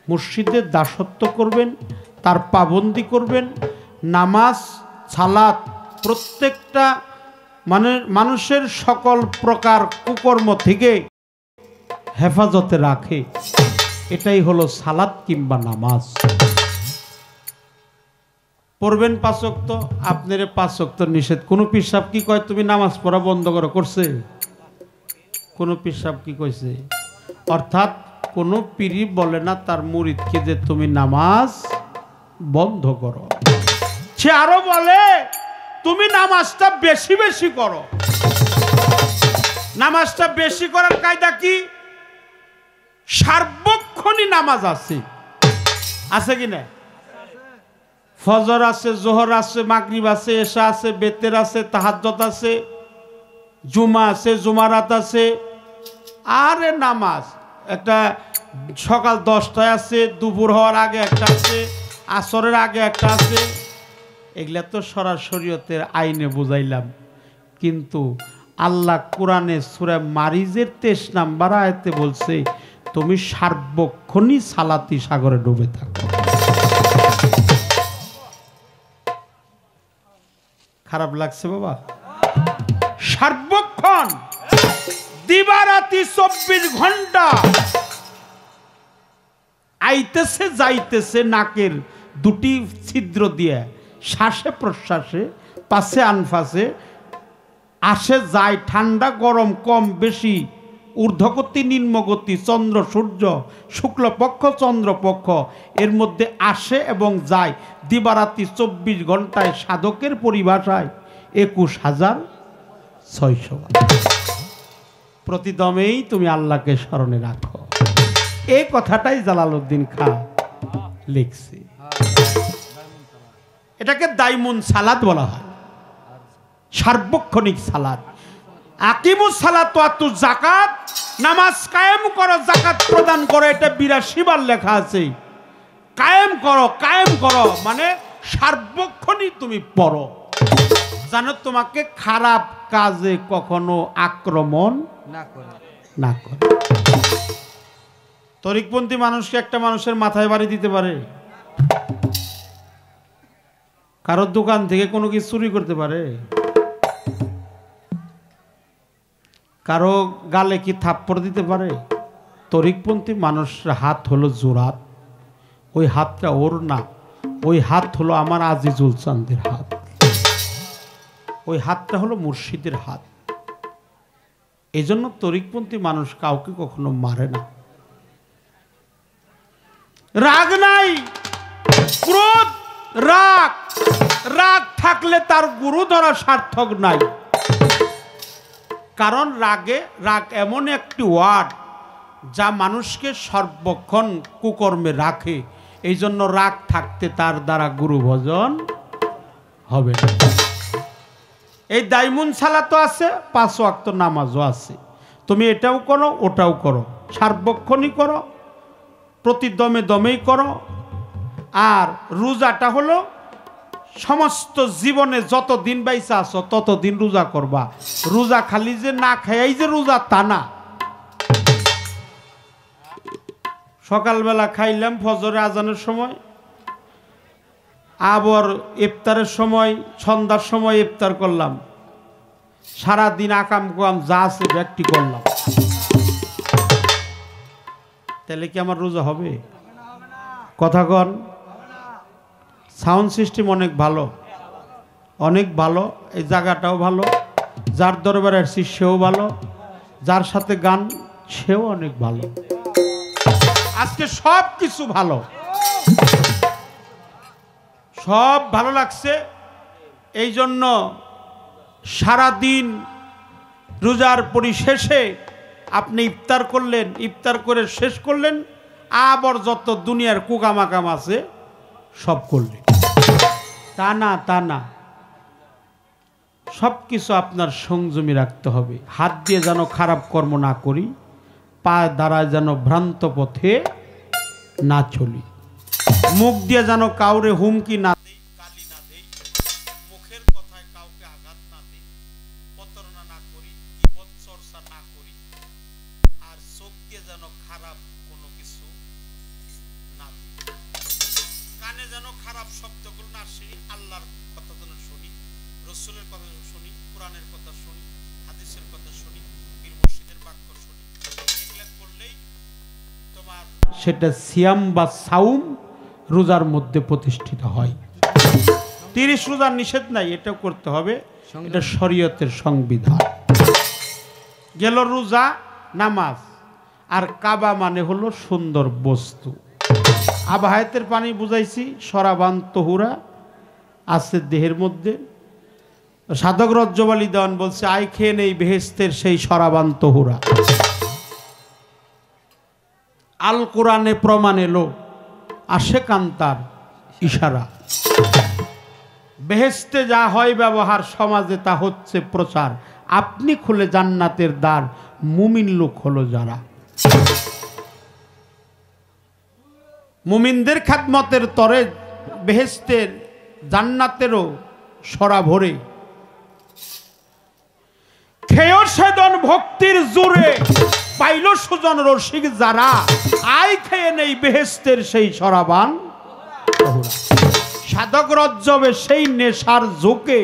মুর্শিদের দাসত্ব করবেন, তার পাবন্দি করবেন। নামাজ, সালাত প্রত্যেকটা মানুষের সকল প্রকার কুকর্ম থেকে হেফাজতে রাখে। এটাই হলো সালাত কিংবা নামাজ। পড়বেন 5 ওয়াক্ত, আপনার 5 ওয়াক্ত নিষেধ। কোনো পিসাব কি কয় তুমি নামাজ পড়া বন্ধ করো? করছে? কোনো পিসাব কি কইছে? অর্থাৎ কোনো পীরই বলে না তার মুরিদকে যে তুমি নামাজ বন্ধ করো। সে আরো বলে তুমি নামাজটা বেশি বেশি করো। নামাজটা বেশি করার কায়দা কি? সার্বক্ষণিক নামাজ আছে, আছে কি না? ফজর আছে, জোহর আছে, মাগরিব আছে, এশা আছে, বেতের আছে, তাহাজ্জুদ আছে, জুমা আছে, জুমারাত আছে। আরে নামাজ একটা সকাল 10টায় আছে, দুপুর হওয়ার আগে একটা আছে, আসরের আগে একটা আছে। এগুলা তো শরীয়তের আইনে বুঝাইলাম, কিন্তু আল্লাহ কোরআনে সূরা মারিজের 23 নম্বর আয়াতে বলছে তুমি সার্বক্ষণিক সালাতি সাগরে ডুবে থাকো। খারাপ লাগছে বাবা? সার্বক্ষণ দিবারাতি 24 ঘন্টা আইতেছে যাইতেছে নাকের 2টি ছিদ্র দিয়ে, শ্বাসে প্রশ্বাসে, পাশে আনফাসে আসে যায়, ঠান্ডা গরম কম বেশি, ঊর্ধ্বগতি নিম্নগতি, চন্দ্র সূর্য, শুক্লপক্ষ চন্দ্রপক্ষ, এর মধ্যে আসে এবং যায় দিবারাতি 24 ঘন্টায়। সাধকের পরিভাষায় 21,600 প্রতিদমেই তুমি আল্লাহকে স্মরণে রাখো। এই কথাটাই জালালউদ্দিন খাঁ লিখছে। এটাকে দাইমুন সালাত বলা হয়, সার্বক্ষণিক সালাত। আকিমুস সালাত ওয়া আতুজ যাকাত, নামাজ কায়েম করো, যাকাত প্রদান করো। এটা 82 বার লেখা আছে। কায়েম করো, কায়েম করো মানে সার্বক্ষণিক তুমি পড়ো, জানো তোমাকে খারাপ কাজে কখনো আক্রমণ না করে। তরিকপন্থী মানুষকে একটা মানুষের মাথায় বাড়ি দিতে পারে, কারোর দোকান থেকে কোনো কিছু চুরি করতে পারে, কারো গালে কি থাপ্পড় দিতে পারে? তরিকপন্থী মানুষের হাত হলো জোরাত, ওই হাতটা ওর না, ওই হাত হলো আমার আজিজুল চান্দের হাত, ওই হাতটা হলো মুর্শিদের হাত। এই জন্য তরিকপন্থী মানুষ কাউকে কখনো মারে না। রাগ নাই, ক্রোধ, রাগ, রাগ থাকলে তার গুরু ধরা সার্থক নাই। কারণ রাগ এমন একটি ওয়ার্ড যা মানুষকে সর্বক্ষণ কুকর্মে রাখে। এই জন্য রাগ থাকতে তার দ্বারা গুরু ভজন হবে না। এই দাইমুন সালাতও আছে, 5 ওয়াক্ত নামাজও আছে। তুমি এটাও করো, ওটাও করো, সার্বক্ষণিক করো, প্রতি দমে দমেই করো। আর রোজাটা হলো সমস্ত জীবনে যত দিন বাইসা আছো তত দিন রোজা করবা। রোজা খালি যে না খাইয়াই যে রোজা তা না। সকালবেলা খাইলাম ফজরে আজানের সময়, আবার ইফতারের সময়, সন্ধ্যার সময় ইফতার করলাম, সারা দিন আকাম কুয়াম যা আছে ব্যক্তি করলাম, তাহলে কি আমার রোজা হবে? কথা কন। সাউন্ড সিস্টেম অনেক ভালো, অনেক ভালো, এই জায়গাটাও ভালো, যার দরবারে আসছি সেও ভালো, যার সাথে গান সেও অনেক ভালো। আজকে সব কিছু ভালো, সব ভালো লাগছে। এই জন্য সারাদিন রোজার পরিশেষে আপনি ইফতার করলেন, ইফতার করে শেষ করলেন, আবার যত দুনিয়ার কুকামাকাম আছে সব করলেন। তা না, তা না, সব কিছু আপনার সংযমী রাখতে হবে। হাত দিয়ে যেন খারাপ কর্ম না করি, পা দ্বারা যেন ভ্রান্ত পথে না চলি, মুখ দিয়ে যেন কাউরে হুমকি না দেই, গালি না দেই, মুখের কথায় কাউকে আঘাত না দেই, প্রতারণা না করি, বিপদ চর্চা না করি, আর চোখ দিয়ে যেন খারাপ কোনো কিছু না দিই, কানে যেন খারাপ শব্দগুলো না শুনি, আল্লাহর কথা যেন শুনি, রসুলের কথা শুনি, কোরআনের কথা শুনি, হাদিসের কথা শুনি, পীর মুর্শিদের বাক্য শুনি। এগুলা করলেই তোমার সেটা সিয়াম বা সাউম রোজার মধ্যে প্রতিষ্ঠিত হয়। 30 রোজার নিষেধ নাই, এটাও করতে হবে, এটা শরীয়তের সংবিধান। গেল রোজা, নামাজ। আর কাবা মানে হলো সুন্দর বস্তু। আবাহায়াতের পানি বুঝাইছি, সরাবান তহুরা আছে দেহের মধ্যে। সাধক রজ্জব আলী দেওয়ান বলছে, আই খেয়ে নেই বেহেস্তের সেই সরাবান তহুরা। আল কোরআনে প্রমাণ এলো, আসে কান্তার ইশারা। বেহেস্তে যা হয় ব্যবহার, সমাজে তা হচ্ছে প্রচার। আপনি খুলে জান্নাতের দ্বার, মুমিন লোক হলো যারা। মুমিনদের খাদমতের তরে বেহেস্তের জান্নাতেরও সরা ভরে। খেয় সেদন ভক্তির জোরে, পাইল সুজন রসিক যারা। আই খেয়ে নেই বেহেস্তের সেই সরাবান। সাধক রজ্জবে সেই নেশার ঝোঁকে,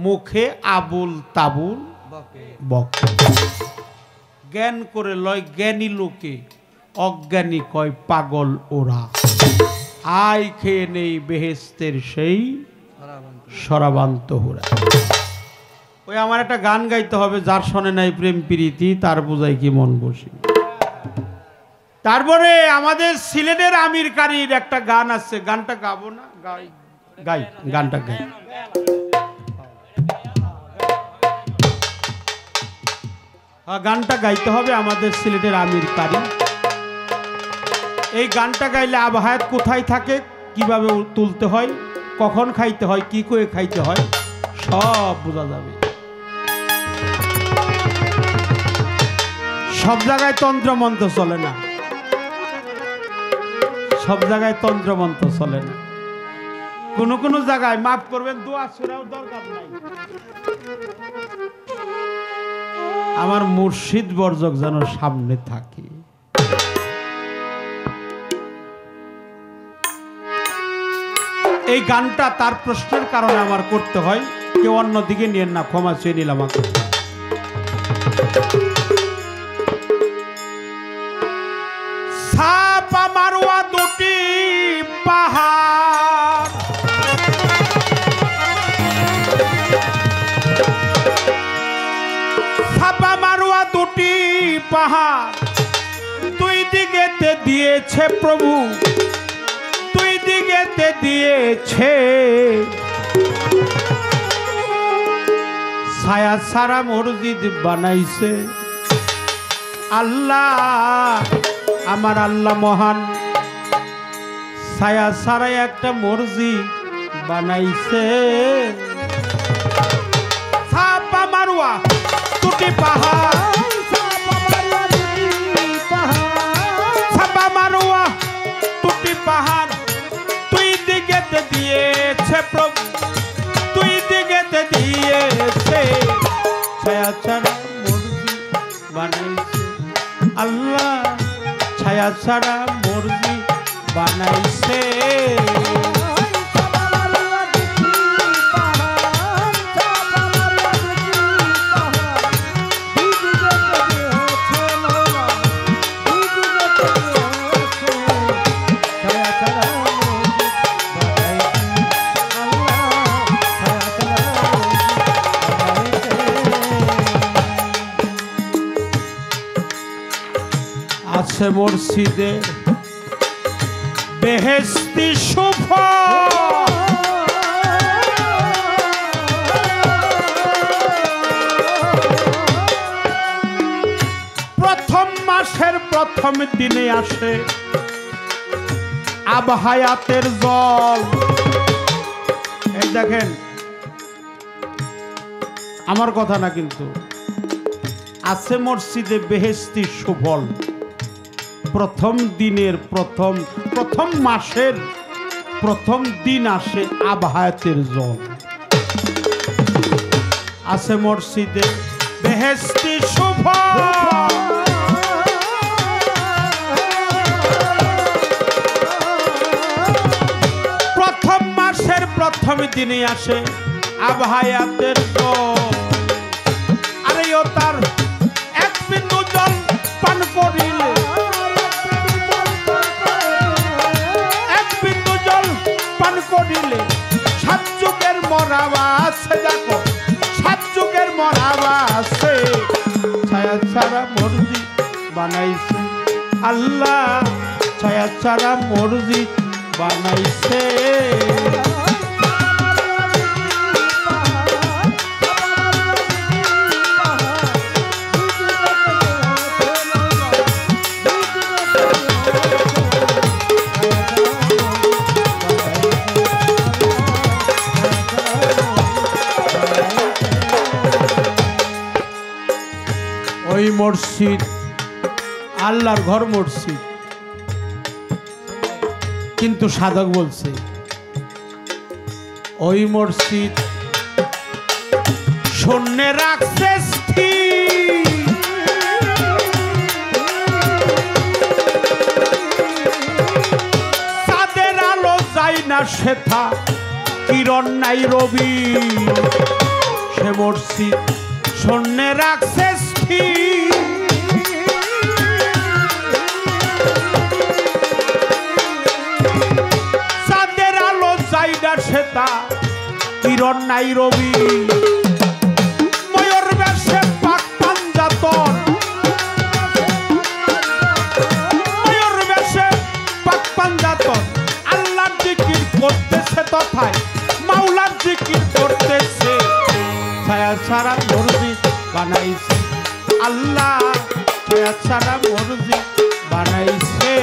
মুখে আবুল তাবুল বকে। জ্ঞান করে লয় জ্ঞানী লোকে, অজ্ঞানী কয় পাগল ওরা। আই খেয়ে নেই বেহেস্তের সেই সরাবান তহুরা। ওই আমার একটা গান গাইতে হবে, যার শোনে নাই প্রেম প্রীতি, তার বোঝাই কি মন বসি। তারপরে আমাদের সিলেটের আমির কারির একটা গান আছে, গানটা গাবো না? গাই, গানটা গাই। গানটা গাইতে হবে আমাদের সিলেটের আমির কারি। এই গানটা গাইলে আবহাওয়া কোথায় থাকে, কিভাবে তুলতে হয়, কখন খাইতে হয়, কি করে খাইতে হয়, সব বোঝা যাবে। সব জায়গায় তন্ত্রমন্ত্র চলে না, সব জায়গায় তন্ত্রমন্ত্র চলে না। কোন কোন জায়গায়, মাফ করবেন, দোয়া ছোড়াও দরকার নাই। আমার মুর্শিদ বর্জক যেন সামনে থাকে। এই গানটা তার প্রশ্নের কারণে আমার করতে হয়, কেউ অন্যদিকে নিয়ে না, ক্ষমা চেয়ে নিলাম। ছাপা মারোয়া দুটি পাহাড়, ছাপা মারোয়া দুটি পাহাড়, দুই দিকেতে দিয়েছে প্রভু, দুই দিকেতে দিয়েছে। ছায়া সারা মসজিদ বানাইছে আল্লাহ, আমার আল্লাহ মহান। ছায়া সারাই একটা মসজিদ বানাইছে। ছাপা মারোয়া দুটি পাহাড়, ছাপা মারোয়া দুটি পাহাড়, দুই দিকেতে দিয়েছে প্রভু, দুই দিকেতে দিয়েছে। ছায়া ছাড়া মসজিদ বানাইছে আল্লাহ, ছায়া ছাড়া মসজিদ বানাইছে। আছে মুর্শিদে বেহেশতি সুফল, প্রথম মাসের প্রথম দিনে আসে আবহায়াতের জল। এই দেখেন আমার কথা না, কিন্তু আছে মসজিদে বেহেশতি সুফল। প্রথম দিনের প্রথম মাসের প্রথম দিন আসে আবহায়াতের জল। আছে মসজিদে বেহেশতি সুফল। প্রথম মাসের প্রথম দিনে আসে আবহায়াতের জল। আরে ও তার এক বিন্দু জল পান করিলে, এক বিন্দু জল পান করিলে সাত যুগের মরাবা আছে। দেখো সাত যুগের মরাবা আছে। ছায়া ছাড়া মসজিদ বানাইছে আল্লাহ, ছায়া ছাড়া মসজিদ বানাইছে। ওই মসজিদ আল্লাহর ঘর মসজিদ, কিন্তু সাধক বলছে ওই মসজিদ শূন্য রাখছে স্থির। চাঁদের আলো যায় না সেথা, কিরণ নাই রবি। সে মসজিদ শূন্য রাখছে স্থির। চাঁদের আলো যায় না সেথা, কিরণ নাই রবি। ময়ূর বেশে পাক পাঞ্জাতন, ময়ূর বেশে পাক পাঞ্জাতন আল্লাহর জিকির করতেছে, তথায় মাওলার জিকির করতেছে। ছায়া ছাড়া মসজিদ বানাইছে আল্লাহ, ছায়া ছাড়া মসজিদ বানাইছে।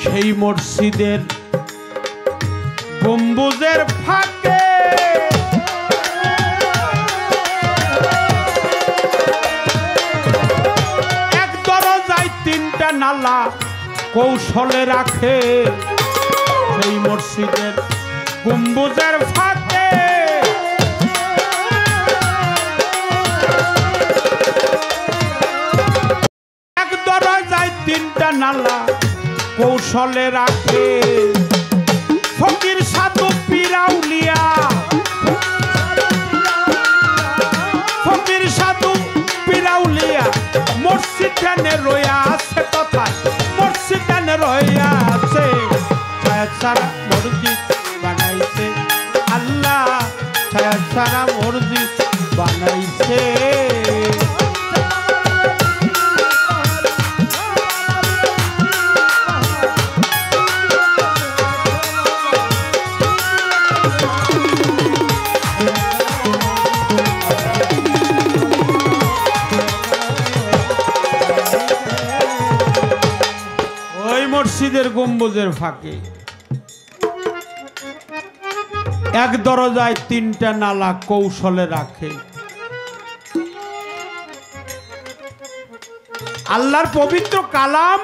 সেই মসজিদের গম্বুজের ফাঁকে এক দরজায় তিনটা নালা কৌশলে রাখে। সেই মসজিদের গম্বুজের ফাঁকে এক দরজায় তিনটা নালা কৌশলে রাখে। ফকির সাধু পিরাউলিয়া, ফকির সাধু পিরাউলিয়া মসজিদ ধ্যানে রইয়া আছে, তথায় মসজিদ ধ্যানে রইয়া আছে। ছায়া ছাড়া মসজিদ বানাইছে আল্লাহ, ছায়া ছাড়া মসজিদ বানাইছে। মসজিদের গম্বুজের ফাঁকে এক দরজায় তিনটা নালা কৌশলে রাখে। আল্লাহর পবিত্র কালাম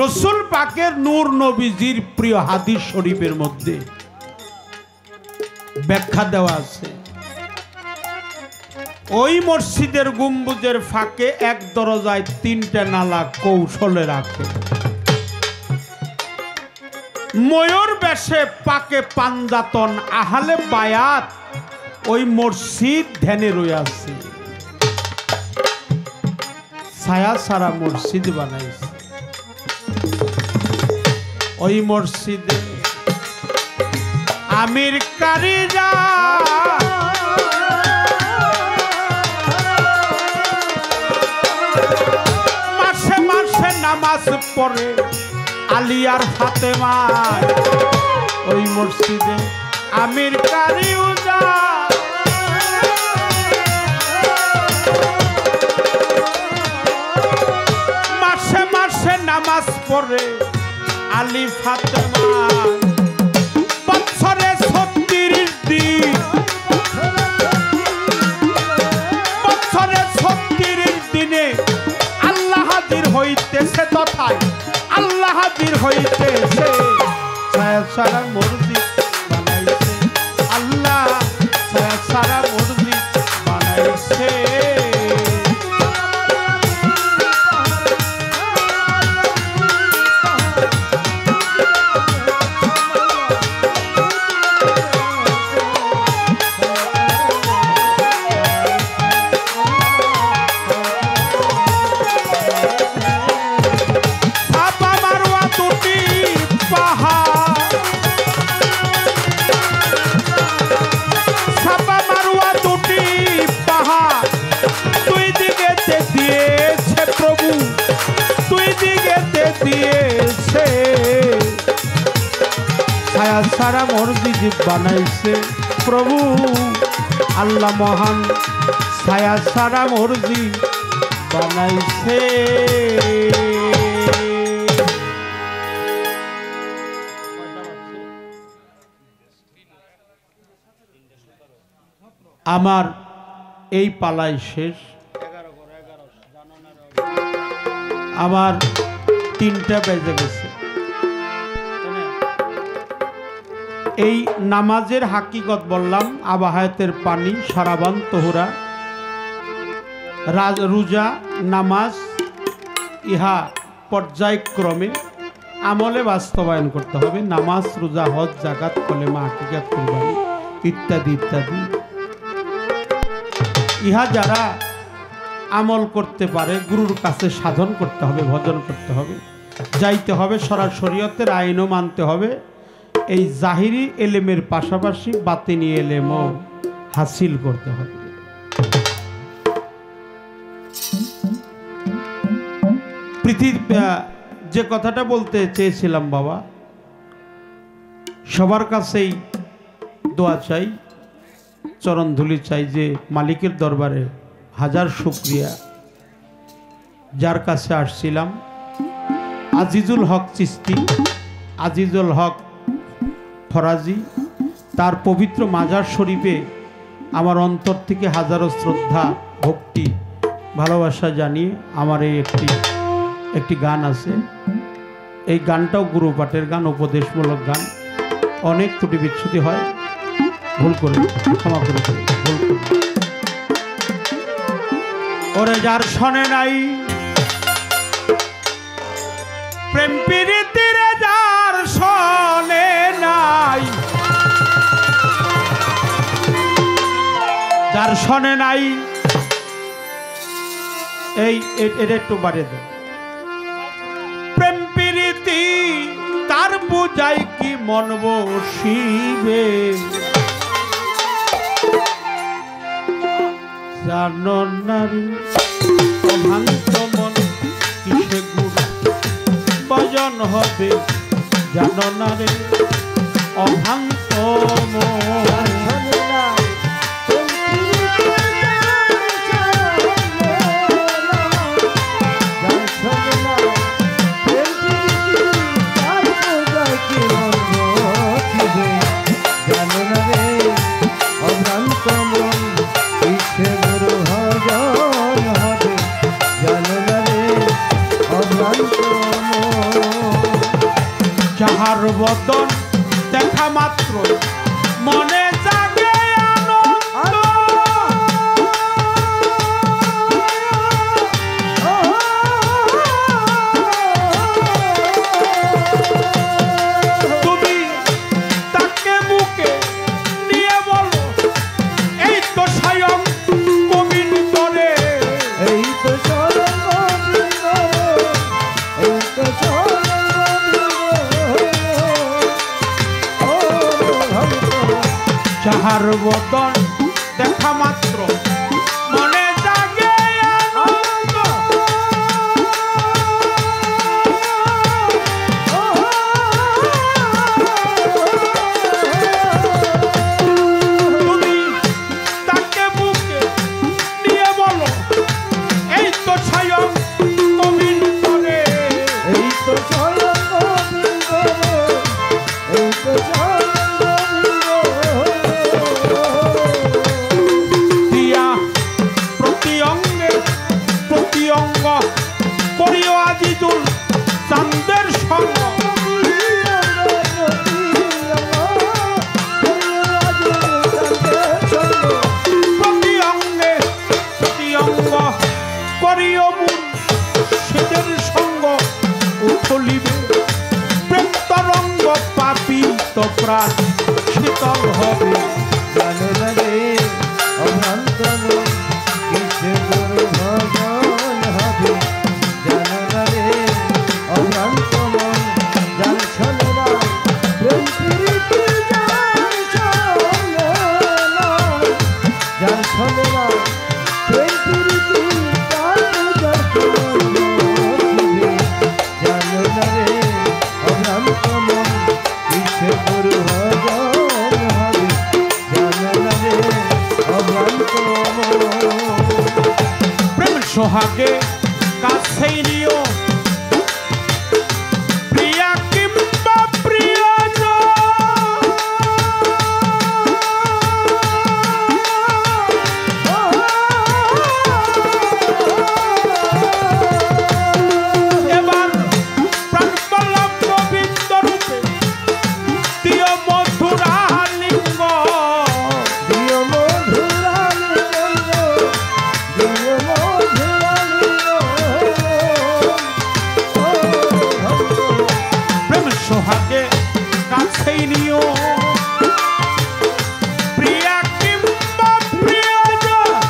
রসুল পাকের নূর নবীজির প্রিয় হাদিস শরীফের মধ্যে ব্যাখ্যা দেওয়া আছে। ওই মসজিদের গম্বুজের ফাঁকে এক দরজায় তিনটা নালা কৌশলে রাখে। ময়ূর বেশে পাকে পাঞ্জাতন আহলে বায়াত ওই মসজিদ ধ্যানে রইয়াছে। ছায়া সারা মসজিদ বানাইছে। ওই মসজিদে আমির কারীরা মাসে মাসে নামাজ পড়ে আলী আর ফাতেমা ওই মসজিদে আমির কারি উজা মাসে মাসে নামাজ পড়ে আলী ফাতেমা বছরে 36 দিন বছরে 36 দিনে আল্লাহ হাজির হইতেছে তথায় আল্লাহ হাজির হইতেছে ছায়া সারা মসজিদ বানাইছে আল্লাহ ছায়া সারা মসজিদ বানাইছে ছায়া সারা মসজিদ বানাইছে প্রভু আল্লাহ মহান ছায়া সারা মসজিদ বানাইছে আমার এই পালাই শেষ আমার 3টা বেজে গেছে এই নামাজের হাকিকত বললাম আবাহায়াতের পানি সারাবান তোহরা রোজা নামাজ ইহা পর্যায়ক্রমে আমলে বাস্তবায়ন করতে হবে নামাজ রোজা হজ জাকাত কলেমা হাকিকাত কুরবানি ইত্যাদি ইত্যাদি ইহা যারা আমল করতে পারে গুরুর কাছে সাধন করতে হবে ভজন করতে হবে যাইতে হবে শরীয়তের আইনও মানতে হবে এই জাহিরি এলেমের পাশাপাশি বাতিনি এলেমও হাসিল করতে হবে যে কথাটা বলতে চেয়েছিলাম বাবা সবার কাছেই দোয়া চাই চরণ ধুলি চাই যে মালিকের দরবারে হাজার শুকরিয়া যার কাছে আসছিলাম আজিজুল হক চিস্তি আজিজুল হক ফরাজি তার পবিত্র মাজার শরীফে আমার অন্তর থেকে হাজারো শ্রদ্ধা ভক্তি ভালোবাসা জানিয়ে আমার এই একটি গান আছে এই গানটাও গুরুপাঠের গান উপদেশমূলক গান অনেক ত্রুটি বিচ্ছুতি হয় ভুল করে ক্ষমা করে ভুল করে ওরে যার শোনে নাই প্রেম প্রীতির যার শোনে নাই যার শোনে নাই এটা একটু বাড়িয়ে দেয় প্রেম প্রীতি তার বুঝাই কি মন বসিবে জানো নারী অভান্ত মন কিসে গুরু ভজন হবে জানো না রে অভান্ত মন যাহার বদন দেখা মাত্র মনে জাগে তুমি তাকে বুকে নিয়ে বলো এই তো স্বয়ং গোবিন্দরে এই তো যাহার বদন দেখা মাত্র মনে জাগে আনন্দ আজিজুল চাঁদের সঙ্গ প্রতি অঙ্গে প্রতি অঙ্গ করিও মূল সেদের সঙ্গ উথলিবে প্রেম তরঙ্গ পাপি তো প্রাণ শীতল হবে জানে না রে অভ্রান্ত মন কিসে তোর ভজন হবে জানে না রে অভ্রান্ত মন জাল ছলে না প্রেম প্রীতি জাল ছলে না প্রেম প্রীতি জানে না রে অভ্রান্ত মন কিসে তোর ভজন হবে জানে না রে অভ্রান্ত মন প্রেম সোহাগে কাছেই নিও প্রিয়া কিংবা প্রিয়জন এবার প্রাণ বল্লভ গোবিন্দ রূপে দিও মধুরা লিঙ্গ দিও মধুরালি গন্ধ দিও মধুরালি গন্ধ প্রেম সোহাগে কাছেই নিও প্রিয়া কিংবা প্রিয়জন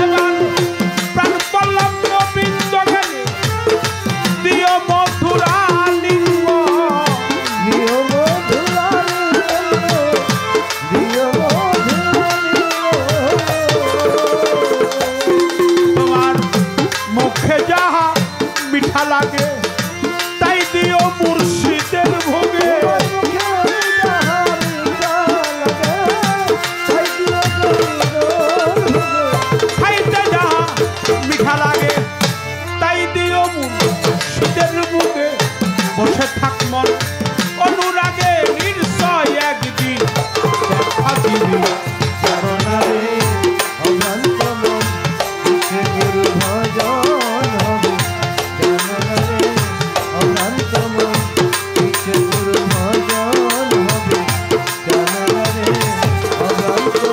এবার প্রাণ বল্লভ গোবিন্দ গেলে দিও মধুরা লিঙ্গ দিও মধুরালি গন্ধ দিও মধুরালি তোমার মুখে যাহা মিঠা লাগে তাই দিও মুর্শিদের ভোগে খাইতে যাহা মিঠা লাগে তাই দিও মুর্শিদের ভোগে বসে থাক মন অনুরাগে নির্জয় একদিন দেখা দিবি চরণারে অভ্রান্ত মন কিসে গুরু ভজন হবে চরণারে অভ্রান্ত মন কিসে গুরু ভজন হবে চরণারে অভ্রান্ত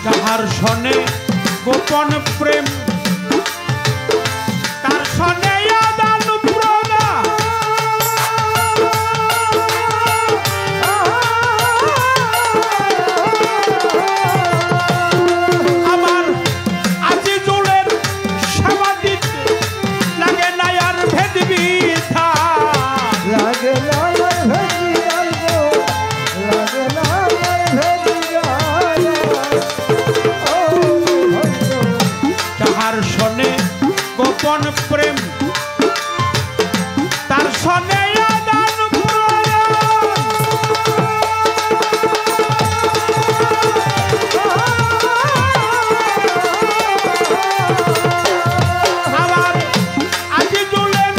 যাহার সনে গোপন প্রেম তার সনে আদান প্রদান আমার আজিজুলের সেবা দিতে লাগে না আর ভেদ বিধান লাগে না আর ভেদি আইগো লাগে না আর ভেদি গায় ও ভক্ত যাহার সনে গোপন প্রেম তার সনে আদান আমার আজিজুলের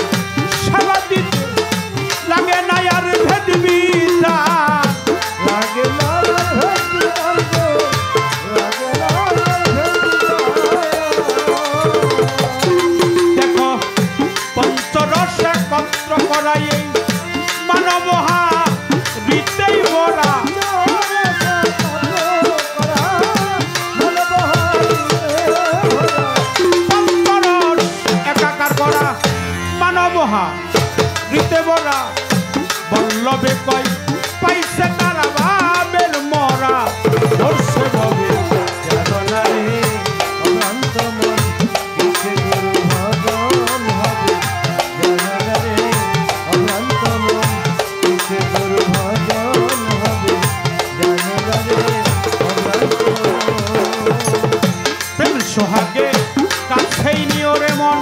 সেবা দিতে লাগে না আর ভেদ বিধান লাগে না আর ভেদি আইগো লাগে না আর ভেদি গায় দেখো পঞ্চরস একত্র করাই এই মানবহা রীতেই ভরা পঞ্চরস একাকার করা মানবহা রীতে ভরা বল্লভে কয় পাইছে তারা ভাবের মরা ধরছে ভবে চরণারে অভ্রান্ত মন কিসে গুরু ভজন হবে চরণারে অভ্রান্ত মন কিসে গুরু ভজন হবে চরণারে অভ্রান্ত প্রেম সোহাগে কাছেই নিও রে মন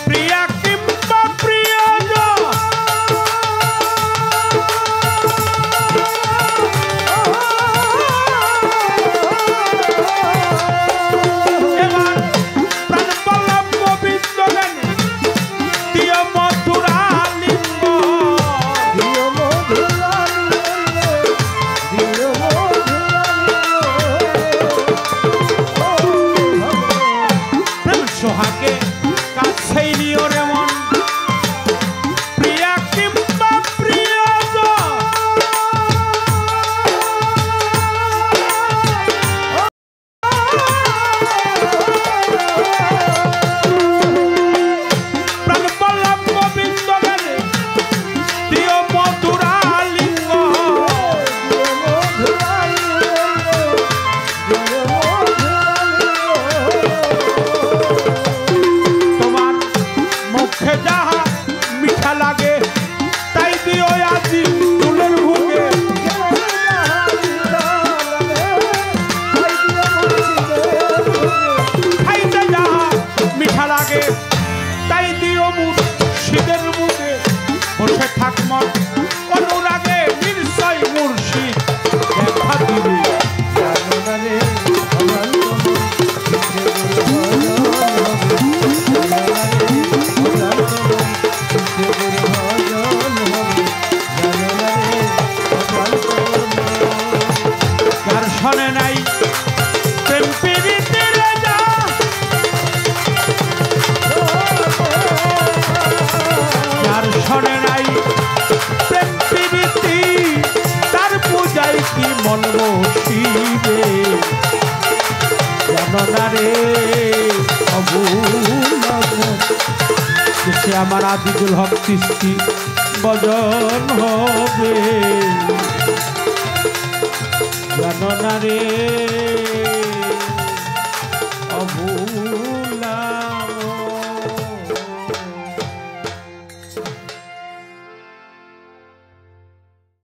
প্রিয়া কিংবা প্রিয়জন জানো না রে সে আমার আদিজুল হক চিশতি বজন হবে জানো না রে অভুল